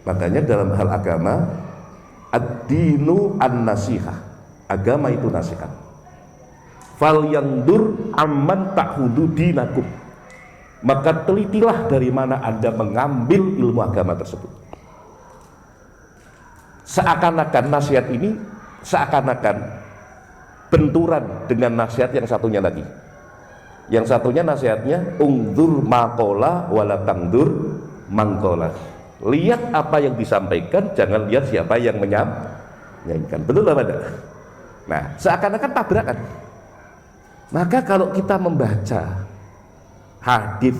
Makanya dalam hal agama, ad-dinu an-nasihah, agama itu nasihat. Fal yandur amman ta'hudu dinakum, maka telitilah dari mana Anda mengambil ilmu agama tersebut. Seakan-akan nasihat ini seakan-akan benturan dengan nasihat yang satunya lagi. Yang satunya nasihatnya ungdur maqala wala tangdur mangqala. Lihat apa yang disampaikan, jangan lihat siapa yang menyampaikan. Betul apa tidak? Nah, seakan-akan tabrakan. Maka kalau kita membaca hadis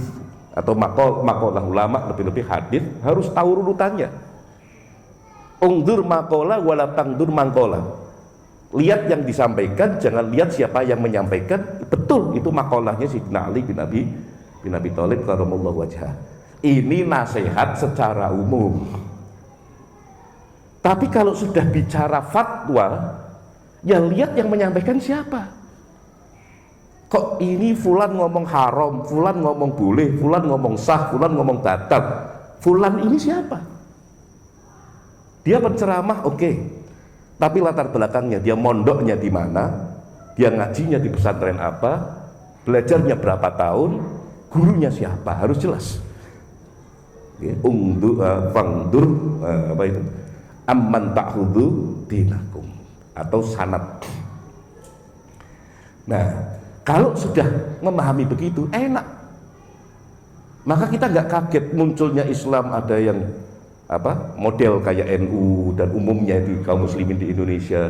atau maqalah ulama, lebih-lebih hadis, harus tahu urutannya. Ungdur maqala wala tangdur mangqala. Lihat yang disampaikan, jangan lihat siapa yang menyampaikan. Betul, itu maqalahnya Sayyidina Ali bin Abi Thalib karramallahu wajhah. Ini nasihat secara umum. Tapi kalau sudah bicara fatwa, ya lihat yang menyampaikan siapa. Kok ini fulan ngomong haram, fulan ngomong boleh, fulan ngomong sah, fulan ngomong batal. Fulan ini siapa? Dia penceramah, oke. Tapi latar belakangnya, dia mondoknya di mana, dia ngajinya di pesantren apa, belajarnya berapa tahun, gurunya siapa, harus jelas. Fangdur apa itu? Amman ta'khudhu dinakum, atau sanad. Nah, kalau sudah memahami begitu, enak. Maka kita nggak kaget munculnya Islam ada yang model kayak NU dan umumnya di kaum muslimin di Indonesia,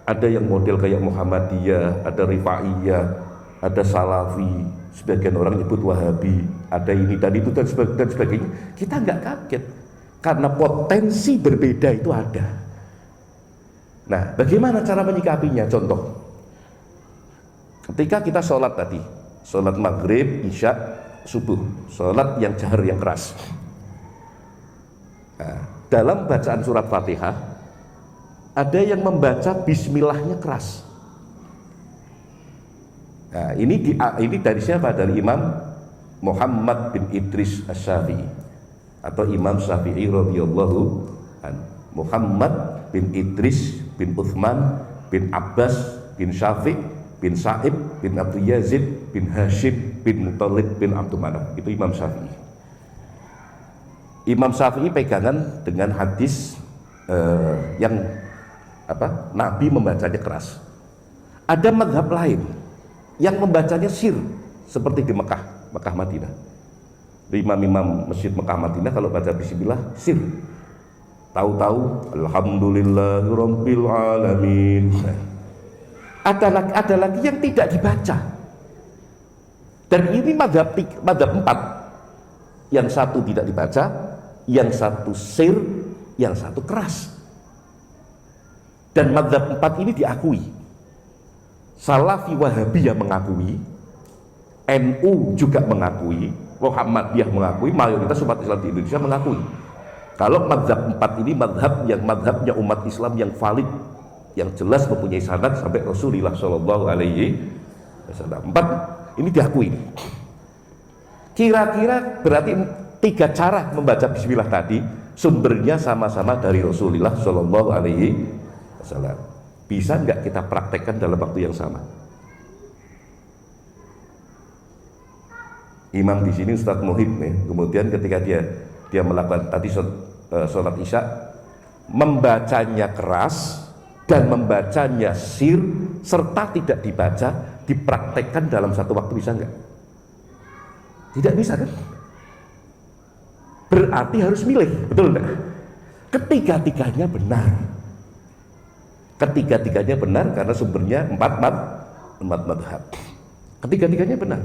ada yang model kayak Muhammadiyah, ada Rifaiyah, ada Salafi, sebagian orang nyebut Wahabi, ada ini dan itu dan sebagainya. Kita nggak kaget karena potensi berbeda itu ada. Nah, bagaimana cara menyikapinya? Contoh, ketika kita sholat tadi, sholat maghrib, isya, subuh, sholat yang jahar, yang keras. Nah, dalam bacaan surat Fatihah ada yang membaca bismillahnya keras. Nah, ini dari siapa? Dari Imam Muhammad bin Idris Asy-Syafi'i atau Imam Syafi'i radhiyallahu anhu. Muhammad bin Idris bin Uthman bin Abbas bin Syafi' bin Sa'ib bin Abdul Yazid bin Hashim bin Muttalib bin Abdul Manaf. Itu Imam Syafi'i. Imam Syafi'i pegangan dengan hadis yang Nabi membacanya keras. Ada mazhab lain yang membacanya sir, seperti di Mekah Madinah. Di imam-imam masjid Mekah Madinah kalau baca bismillah sir. Tahu-tahu alhamdulillahirabbil alamin. Ada lagi yang tidak dibaca. Dan ini mazhab 4. Yang satu tidak dibaca, yang satu sir, yang satu keras. Dan mazhab 4 ini diakui. Salafi Wahabiyah mengakui, NU juga mengakui, Muhammadiyah mengakui, mayoritas umat Islam di Indonesia mengakui. Kalau mazhab 4 ini mazhabnya umat Islam yang valid, yang jelas mempunyai sanad sampai Rasulullah Shallallahu Alaihi Wasallam. 4 ini diakui. Kira-kira berarti 3 cara membaca bismillah tadi sumbernya sama-sama dari Rasulullah Shallallahu Alaihi Wasallam. Bisa nggak kita praktekkan dalam waktu yang sama? Imam di sini Ustadz Muhib nih, kemudian ketika dia melakukan tadi sholat isya, membacanya keras dan membacanya sir serta tidak dibaca, dipraktekkan dalam satu waktu, bisa nggak? Tidak bisa kan? Berarti harus milih, betul nggak? Ketiga-tiganya benar. Ketiga-tiganya benar karena sumbernya empat madhab. Ketiga-tiganya benar.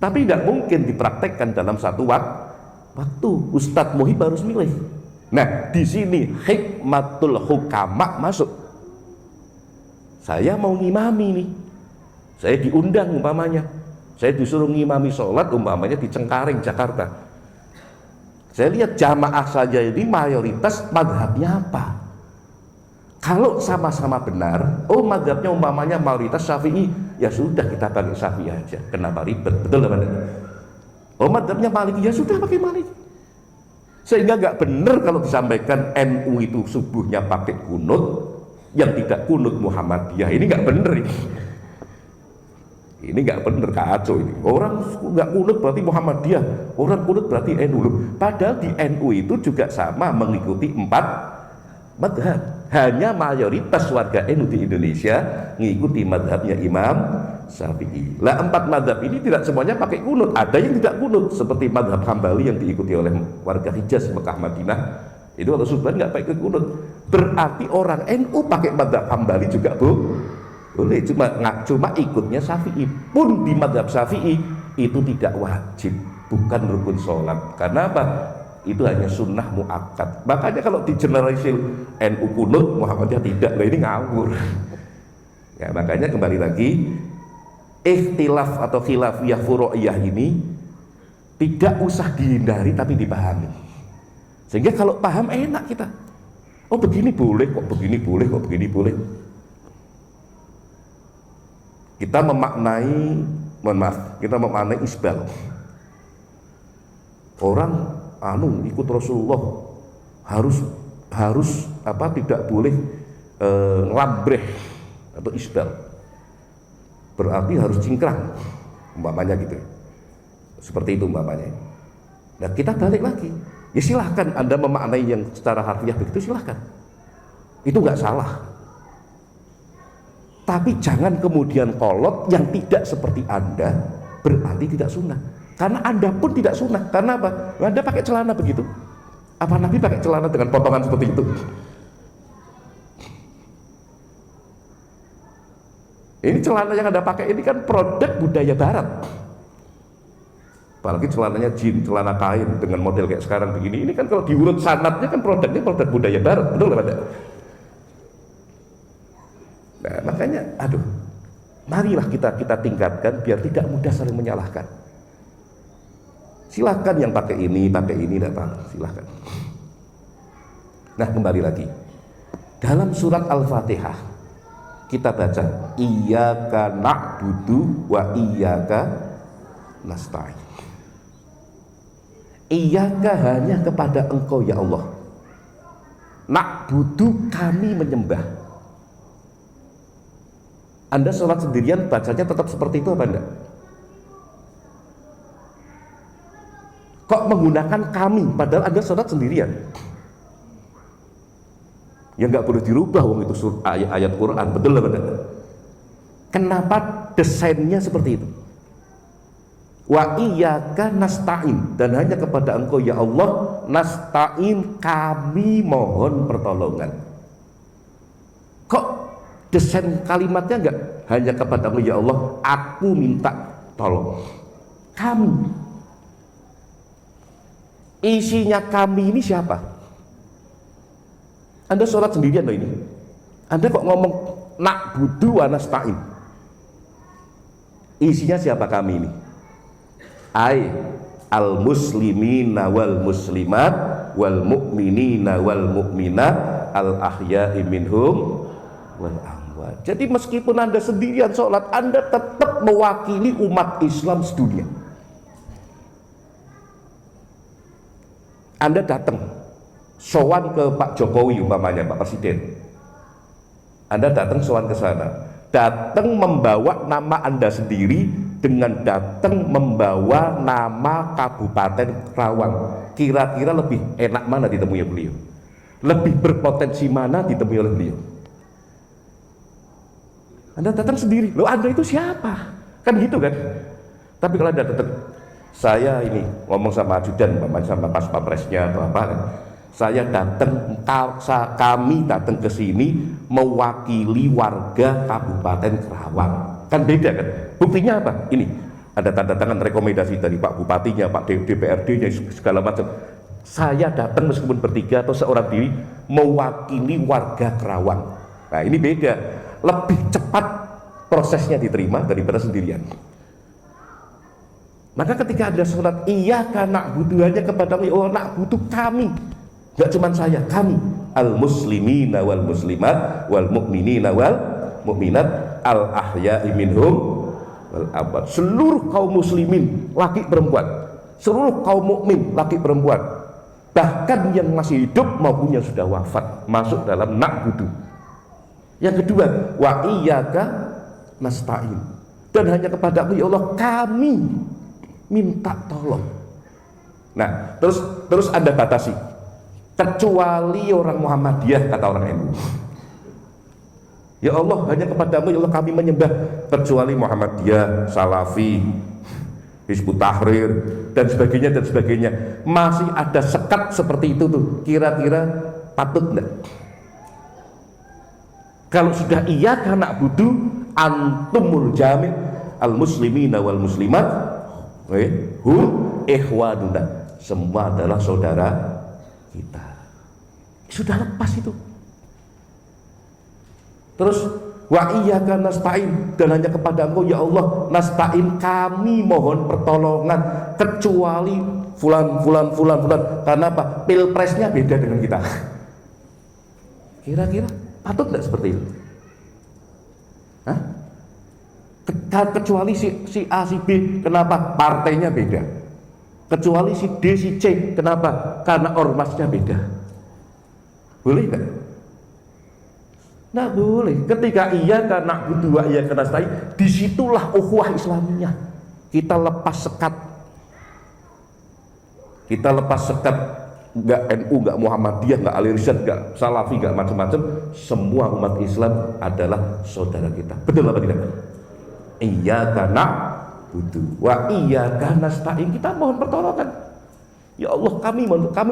Tapi tidak mungkin dipraktekkan dalam satu waktu. Ustadz Muhib harus milih. Nah, di sini hikmatul hukama masuk. Saya mau ngimami nih. Saya diundang umpamanya. Saya disuruh ngimami sholat umpamanya di Cengkareng, Jakarta. Saya lihat jamaah saja ini mayoritas madhabnya apa? Kalau sama-sama benar, madhabnya umpamanya mayoritas Syafi'i, ya sudah kita pakai Syafi'i aja. Kenapa ribet? Betul apa? Madhabnya Maliki, ya sudah pakai Maliki. Sehingga nggak benar kalau disampaikan NU itu subuhnya pakai kunut, yang tidak kunut Muhammadiyah. Ini nggak benar ini. Ini nggak benar, kacau ini. Orang nggak kunut berarti Muhammadiyah, orang kunut berarti NU. Padahal di NU itu juga sama mengikuti 4 madhab. Hanya mayoritas warga NU di Indonesia mengikuti madhabnya Imam Syafi'i. Lah 4 madhab ini tidak semuanya pakai kunut. Ada yang tidak kunut, seperti madhab Hambali yang diikuti oleh warga Hijaz, Mekah, Madinah. Itu kalau subuhan nggak pakai kunut. Berarti orang NU pakai madhab Hambali juga boleh, cuma ikutnya Syafi'i. Pun di madhab Syafi'i itu tidak wajib, bukan rukun sholat. Karena apa? Itu hanya sunnah muakkad. Makanya kalau di generalisir NU kunut, Muhammadiyah tidak, nah ini ngawur. Ya, makanya kembali lagi, ikhtilaf atau khilafiyah furu'iyah ini tidak usah dihindari tapi dipahami. Sehingga kalau paham enak kita. Oh begini boleh kok, begini boleh kok, begini boleh. Kita memaknai isbal. Orang ikut Rasulullah harus tidak boleh lambreh atau isbal, berarti harus cingkrang umpamanya gitu, seperti itu umpamanya. Nah kita balik lagi, ya silahkan Anda memaknai yang secara harfiah begitu, silahkan, itu nggak salah, tapi jangan kemudian kolot yang tidak seperti Anda berarti tidak sunnah. Karena Anda pun tidak sunnah. Karena apa? Anda pakai celana begitu. Apa Nabi pakai celana dengan potongan seperti itu? Ini celana yang Anda pakai ini kan produk budaya barat. Apalagi celananya jin, celana kain dengan model kayak sekarang begini. Ini kan kalau diurut sanatnya kan produknya produk budaya barat. Betul nggak Pak? Nah makanya marilah kita tingkatkan biar tidak mudah saling menyalahkan. Silahkan yang pakai ini tidak apa, silahkan. Nah kembali lagi, dalam surat Al-Fatihah kita baca iyyaka na'budu wa iyyaka nasta'in. Iyyaka hanya kepada Engkau ya Allah. Na'budu kami menyembah. Anda sholat sendirian bacanya tetap seperti itu apa enggak? Kok menggunakan kami padahal Anda sholat sendirian? Ya nggak boleh dirubah, wong itu ayat Quran, betul nggak benar? Kenapa desainnya seperti itu? Wa iyyaka nasta'in, dan hanya kepada Engkau ya Allah nasta'in kami mohon pertolongan. Kok desain kalimatnya nggak hanya kepada Engkau ya Allah aku minta tolong? Kami. Isinya kami ini siapa? Anda sholat sendirian loh ini. Anda kok ngomong na'budu wa nasta'in? Isinya siapa kami ini? Al muslimina wal muslimat wal mu'minina wal mu'minat al ahya'i minhum wal amwat. Jadi meskipun Anda sendirian sholat, Anda tetap mewakili umat Islam sedunia. Anda datang sowan ke Pak Jokowi umpamanya, Pak Presiden. Anda datang sowan ke sana, datang membawa nama Anda sendiri dengan datang membawa nama Kabupaten Kerawang. Kira-kira lebih enak mana ditemui beliau? Lebih berpotensi mana ditemui oleh beliau? Anda datang sendiri, loh Anda itu siapa? Kan gitu kan? Tapi kalau Anda datang, saya ini ngomong sama ajudan, sama pas papresnya atau apa kan, saya datang, kami datang ke sini mewakili warga Kabupaten Kerawang. Kan beda kan? Buktinya apa? Ini ada tanda tangan rekomendasi dari Pak Bupatinya, Pak DPRD-nya, segala macam. Saya datang meskipun bertiga atau seorang diri mewakili warga Kerawang. Nah ini beda, lebih cepat prosesnya diterima daripada sendirian. Maka ketika Anda sholat iyyaka na'budu hanya kepada Allah, na'budu kami, gak cuma saya, kami al muslimina wal muslimat wal mu'minina wal mu'minat al ahya'i minhum wal amwat. Seluruh kaum muslimin laki perempuan, seluruh kaum mukmin laki perempuan, bahkan yang masih hidup maupun yang sudah wafat, masuk dalam na'budu. Yang kedua, wa iyyaka nasta'in, dan hanya kepadamu ya Allah kami minta tolong. Nah, terus Anda batasi, kecuali orang Muhammadiyah, kata orang NU. Ya Allah, hanya kepadamu ya Allah kami menyembah, kecuali Muhammadiyah, Salafi, Hizbut Tahrir dan sebagainya. Masih ada sekat seperti itu tuh, kira-kira patut enggak? Kalau sudah iya karena budu antumul jami' al muslimina wal muslimat hum ikhwanuna, semua adalah saudara kita. Sudah lepas itu. Terus wa iyyaka nasta'in, dan hanya kepadamu ya Allah nasta'in kami mohon pertolongan, kecuali fulan. Karena apa? Pilpresnya beda dengan kita. Kira-kira patut tidak seperti itu? Hah? Kecuali si A, si B, kenapa? Partainya beda. Kecuali si D, si C, kenapa? Karena ormasnya beda. Boleh nggak? Nggak boleh. Ketika iya karena berdua iya karena nasta'in, disitulah ukhuwah Islamiyah. Kita lepas sekat. Nggak NU, nggak Muhammadiyah, nggak Al-Irsyad, nggak Salafi, nggak macam-macam. Semua umat Islam adalah saudara kita. Betul apa tidak? Iyyaka na'budu wa iyyaka nasta'in, kita mohon pertolongan. Ya Allah, kami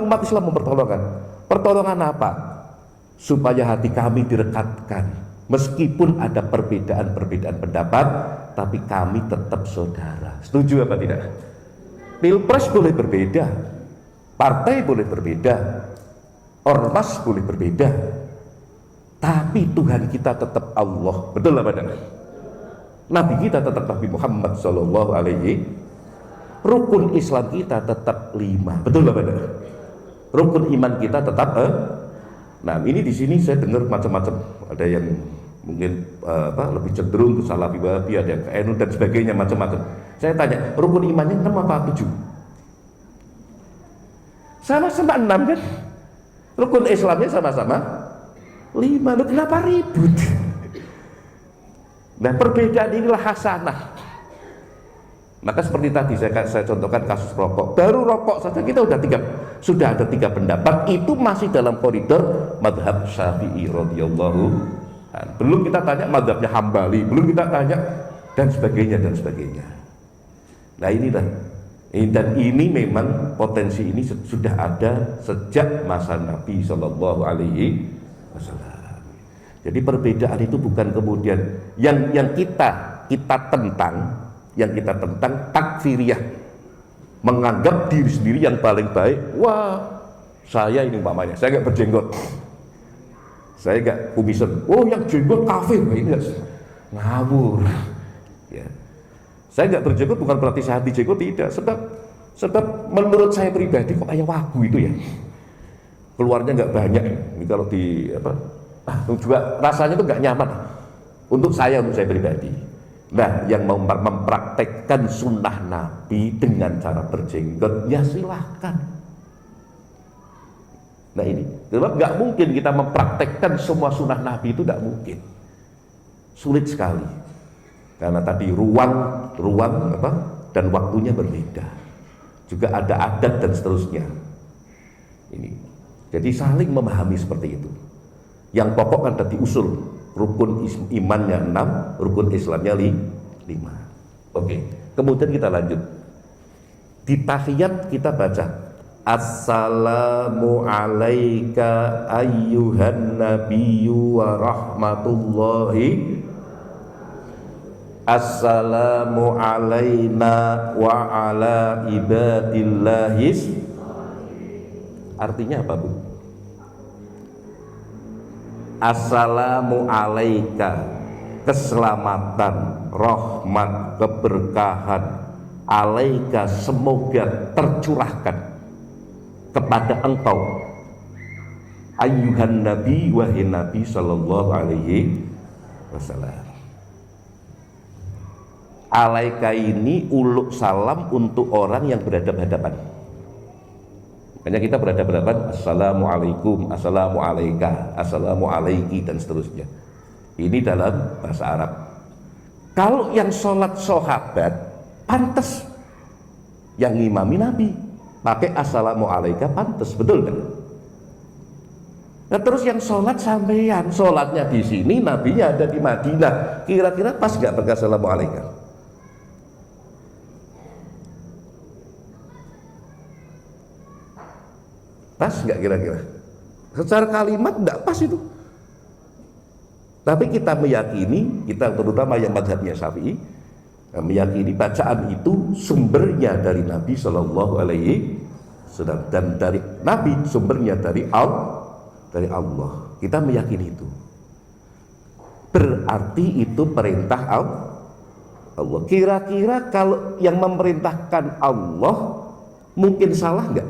umat Islam mempertolongan. Pertolongan apa? Supaya hati kami direkatkan, meskipun ada perbedaan pendapat, tapi kami tetap saudara. Setuju apa tidak? Pilpres boleh berbeda, partai boleh berbeda, ormas boleh berbeda, tapi Tuhan kita tetap Allah. Betul apa tidak? Nabi kita tetap Nabi Muhammad Sallallahu Alaihi. Rukun Islam kita tetap 5. Betul apa tidak? Rukun iman kita tetap Nah, ini di sini saya dengar macam-macam. Ada yang mungkin lebih cenderung ke Salafi, Wahabi, ada yang ke NU dan sebagainya, macam-macam. Saya tanya, rukun imannya 6 apa 7? Sama-sama 6 kan? Rukun Islamnya sama-sama 5. Loh, kenapa ribut? Nah, perbedaan inilah hasanah. Maka seperti tadi saya contohkan kasus rokok. Baru rokok saja kita sudah ada 3 pendapat. Itu masih dalam koridor madhab Syafi'i radhiyallahu anhu. Belum kita tanya madhabnya Hambali, belum kita tanya dan sebagainya. Nah, inilah. Dan ini memang potensi ini sudah ada sejak masa Nabi Shallallahu Alaihi Wasallam. Jadi perbedaan itu bukan kemudian yang kita tentang. Yang kita tentang takfiriyah, menganggap diri sendiri yang paling baik. Wah, saya ini umpamanya, saya nggak berjenggot, saya nggak kumisan. Oh, yang jenggot kafir, ini ngawur. Ya, saya nggak berjenggot bukan berarti saya anti jenggot, tidak. Sebab menurut saya pribadi kok kayak wagu itu ya, keluarnya nggak banyak. Ini kalau di juga rasanya tuh nggak nyaman untuk saya pribadi. Nah, yang mau mempraktekkan sunnah Nabi dengan cara berjenggot, ya silahkan. Nah, ini sebab nggak mungkin kita mempraktekkan semua sunnah Nabi, itu nggak mungkin, sulit sekali, karena tadi ruang dan waktunya berbeda, juga ada adat dan seterusnya. Ini jadi saling memahami seperti itu. Yang pokok kan tadi usul. Rukun imannya 6, rukun Islamnya 5. Oke, kemudian kita lanjut. Di tahiyat kita baca Assalamu alayka ayyuhan nabiyyu wa rahmatullahi. Assalamu alayna wa ala ibadillahis. Artinya apa, Bu? Assalamu alaika, keselamatan, rahmat, keberkahan, alaika, semoga tercurahkan kepada engkau, ayyuhan nabi, wahai nabi sallallahu alaihi wasallam. Alaika ini uluk salam untuk orang yang berhadapan-hadapan. Makanya kita berhadapan assalamualaikum, assalamualaika, assalamualaiki dan seterusnya. Ini dalam bahasa Arab. Kalau yang sholat sahabat, pantas yang ngimami Nabi pakai assalamualaika, pantas, betul kan? Nah terus yang sholat sampeyan, sholatnya di sini, nabinya ada di Madinah, kira-kira pas nggak pakai assalamualaikum? Pas nggak kira-kira? Secara kalimat nggak pas itu. Tapi kita meyakini, kita terutama yang mazhabnya Syafi'i, meyakini bacaan itu sumbernya dari Nabi Shallallahu Alaihi Wasallam dan dari Nabi sumbernya dari Allah. Kita meyakini itu. Berarti itu perintah Allah. Kira-kira kalau yang memerintahkan Allah mungkin salah nggak?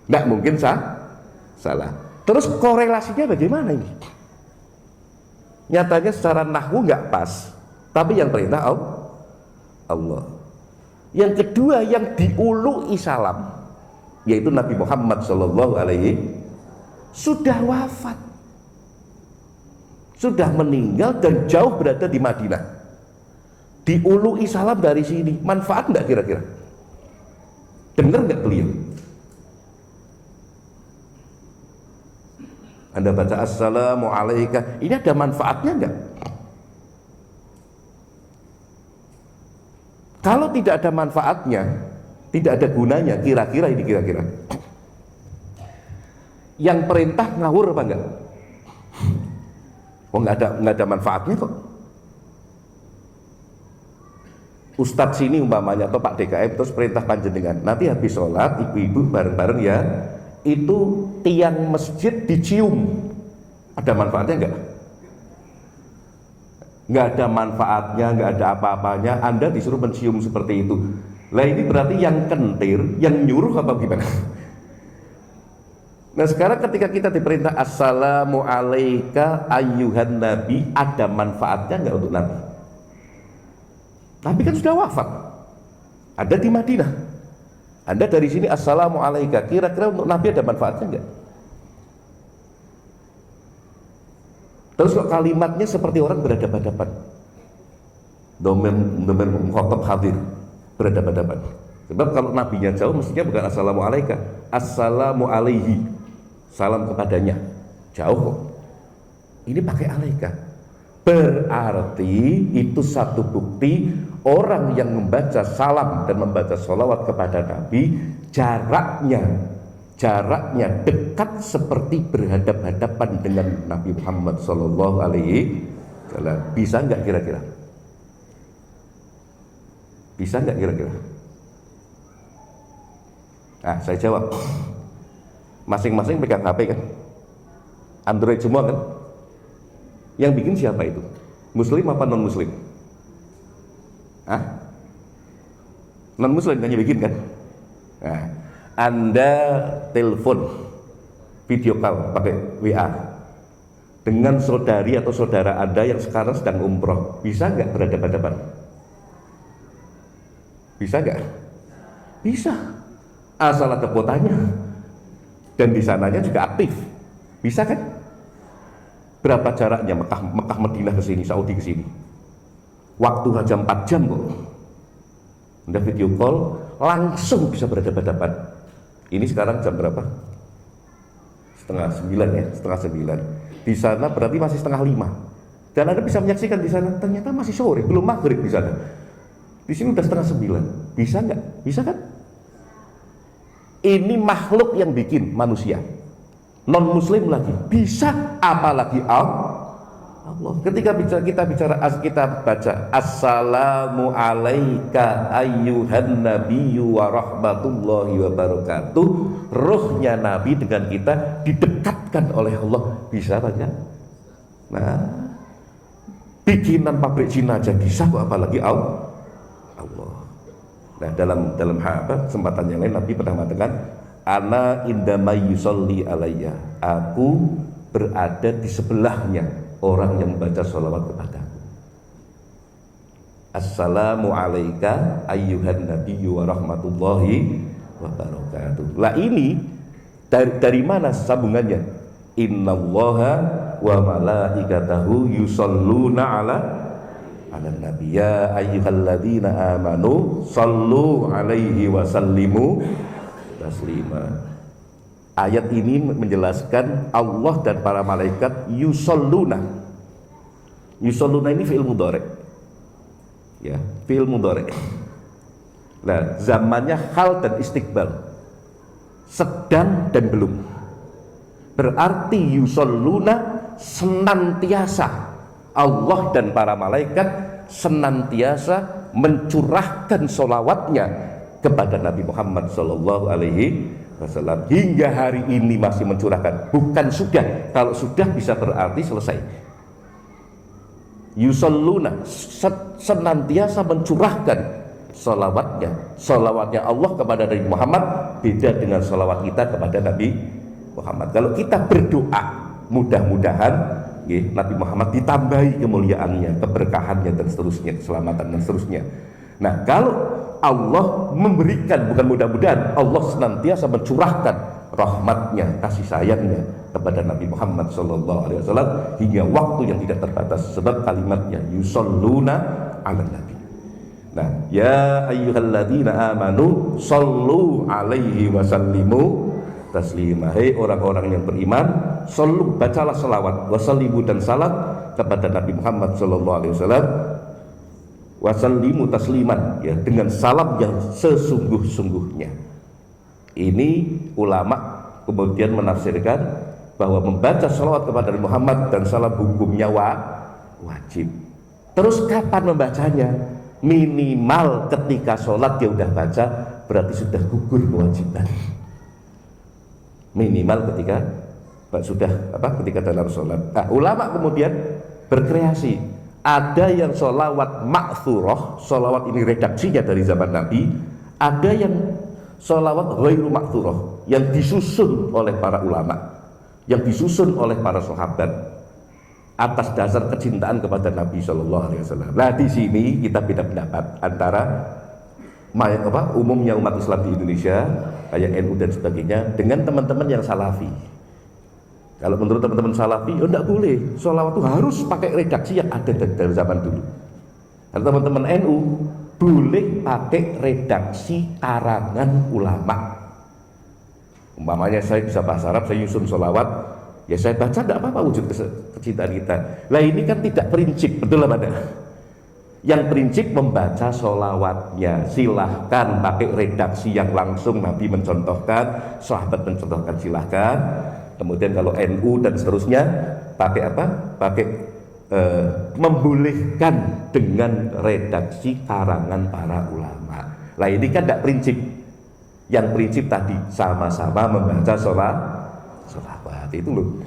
Nggak mungkin salah. Terus korelasinya bagaimana ini? Nyatanya secara nahwu nggak pas, tapi yang perintah Allah. Yang kedua yang diului salam, yaitu Nabi Muhammad Shallallahu Alaihi sudah wafat, sudah meninggal dan jauh berada di Madinah. Diului salam dari sini, manfaat nggak kira-kira? Dengar nggak beliau? Anda baca assalamualaikum, ini ada manfaatnya nggak? Kalau tidak ada manfaatnya, tidak ada gunanya, kira-kira yang perintah ngawur apa enggak? Oh nggak ada manfaatnya kok. Ustadz sini umpamanya atau Pak DKM terus perintah panjenengan, nanti habis sholat ibu-ibu bareng-bareng ya, itu tiang masjid dicium, ada manfaatnya enggak? Nggak ada manfaatnya, nggak ada apa-apanya, Anda disuruh mencium seperti itu. Lah ini berarti yang kentir, yang nyuruh apa gimana? Nah sekarang ketika kita diperintah assalamu alaika ayyuhan nabi, ada manfaatnya nggak untuk Nabi? Nabi kan sudah wafat, ada di Madinah. Anda dari sini assalamu alaika, kira-kira untuk Nabi ada manfaatnya nggak? Terus kok kalimatnya seperti orang berhadapan-hadapan, domen mukhatab hadir, berhadapan-hadapan. Sebab kalau nabinya jauh mestinya bukan assalamu alaika, assalamu alaihi, salam kepadanya. Jauh kok, ini pakai alaika. Berarti itu satu bukti orang yang membaca salam dan membaca sholawat kepada Nabi jaraknya dekat seperti berhadap-hadapan dengan Nabi Muhammad Sallallahu Alaihi Wasallam. Bisa nggak kira-kira? Bisa nggak kira-kira? Nah, saya jawab. Masing-masing pegang HP kan? Android semua kan? Yang bikin siapa itu? Muslim apa non Muslim? Non Muslim kan yang bikin kan? Nah, Anda telepon video call pakai WA dengan saudari atau saudara Anda yang sekarang sedang umroh, bisa nggak berhadapan-hadapan? Bisa nggak? Bisa, asal ada kuotanya dan di sananya juga aktif. Bisa kan? Berapa jaraknya Mekah Madinah ke sini, Saudi ke sini? Waktu aja 4 jam kok. Anda video call langsung bisa berhadapan-hadapan. Ini sekarang jam berapa? Setengah 9 ya, setengah 9. Di sana berarti masih setengah 5. Dan Anda bisa menyaksikan di sana ternyata masih sore, belum maghrib di sana. Di sini udah setengah 9. Bisa nggak? Bisa kan? Ini makhluk yang bikin manusia. Non Muslim lagi bisa, apalagi Allah. Ketika kita baca assalamu alaika ayyuhan nabiyyu wa rahmatullahi wa barakatuh, ruhnya Nabi dengan kita didekatkan oleh Allah. Bisa banyak. Nah, bikinan pabrik Cina aja bisa kok, apalagi Allah. Nah, dalam kesempatan yang lain Nabi pernah mengatakan, ana indama yusolli alayya, aku berada di sebelahnya orang yang membaca sholawat kepadaku. Assalamu alayka ayyuhan nabiyyu wa rahmatullahi wa barakatuh. Lah ini dari mana sambungannya? Innallaha wa malaikatahu yusholluna ala nabi ya ayyuhalladzina amanu sallu alaihi wa sallimu taslima. Ayat ini menjelaskan Allah dan para malaikat yusholluna. Yusholluna ini fi'il mudhari. Ya, fi'il mudhari. Nah, zamannya hal dan istiqbal, sedang dan belum. Berarti yusholluna senantiasa, Allah dan para malaikat senantiasa mencurahkan sholawatnya kepada Nabi Muhammad Sallallahu Alaihi Wasallam. Hingga hari ini masih mencurahkan. Bukan sudah, kalau sudah bisa berarti selesai. Yusholluna senantiasa mencurahkan sholawatnya Allah kepada Nabi Muhammad. Beda dengan sholawat kita kepada Nabi Muhammad. Kalau kita berdoa, mudah-mudahan Nabi Muhammad ditambahi kemuliaannya, keberkahannya dan seterusnya, keselamatan dan seterusnya. Nah, kalau Allah memberikan, bukan mudah-mudahan, Allah senantiasa mencurahkan rahmatnya, kasih sayangnya kepada Nabi Muhammad SAW hingga waktu yang tidak terbatas. Sebab kalimatnya yusholluna ala nabi. Nah, ya ayyuhalladzina amanu sallu alaihi wasallimu taslima. Hei orang-orang yang beriman, sallu, bacalah selawat, wasallimu dan salam kepada Nabi Muhammad SAW, wasallimu tasliman, ya, dengan salam yang sesungguh-sungguhnya. Ini ulama kemudian menafsirkan bahwa membaca selawat kepada Nabi Muhammad dan salam hukumnya wajib. Terus kapan membacanya? Minimal ketika sholat dia udah baca, berarti sudah gugur kewajiban. Minimal ketika ketika dalam sholat. Nah, ulama kemudian berkreasi. Ada yang sholawat ma'thurah, sholawat ini redaksinya dari zaman Nabi. Ada yang sholawat ghairu ma'thurah, yang disusun oleh para ulama, yang disusun oleh para sahabat atas dasar kecintaan kepada Nabi Shallallahu Alaihi Wasallam. Nah, di sini kita beda pendapat antara umumnya umat Islam di Indonesia kayak NU dan sebagainya dengan teman-teman yang salafi. Kalau menurut teman-teman salafi, enggak boleh, sholawat itu harus pakai redaksi yang ada dari zaman dulu. Kalau teman-teman NU boleh pakai redaksi karangan ulama. Umpamanya saya bisa bahasa Arab, saya nyusun sholawat, ya saya baca, enggak apa-apa, wujud kecintaan kita. Lah ini kan tidak prinsip, betul apa enggak? Yang prinsip membaca sholawatnya, silahkan pakai redaksi yang langsung Nabi mencontohkan, sahabat mencontohkan, silahkan. Kemudian kalau NU dan seterusnya pakai apa? Pakai membolehkan dengan redaksi karangan para ulama. Lah ini kan tidak prinsip. Yang prinsip tadi sama-sama membaca sholawat itu loh.